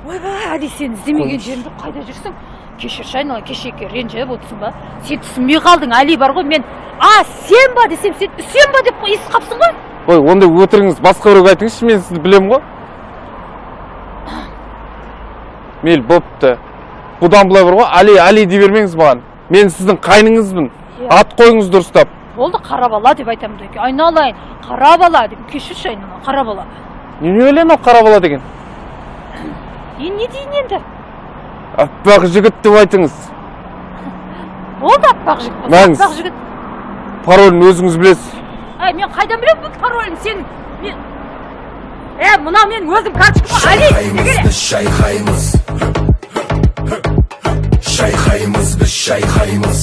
ойбай Али, сен іздемеген жеріңді қайда жүрсің? Кешірші, айнала, кешекке ренжіп отырсың ба? Сен түсінбей қалдың, Али бар ғой, мен сен ба десем, сен үсен ба деп естіп қапсың ғой? Ой, онда өтіріңіз басқа біреуге айтыңызшы, мен сізді білем ғой. Мейл, бопты. Бұдан былай бар ғой, Али дей бермеңіз маған. Мен сіздің қайныңызбын. Ат қойыңыз дұрыстап. Болды, қара бала деп айтамын деке. Айналайын, қара бала деп. Кешірші, айнала, қара бала. Не ойлайын ол қара бала деген? Не дейін енді? Аппақ жігіт деп айтыңыз. Болды, аппақ жігіт. Мәңіз. Аппақ жігіт. Паролін өзіңіз білесіз. Мен қайдан білем бұл паролін? Сен мына мен өзім карточкама Али, біз шайқаймыз. Шайқаймыз, біз шайқаймыз.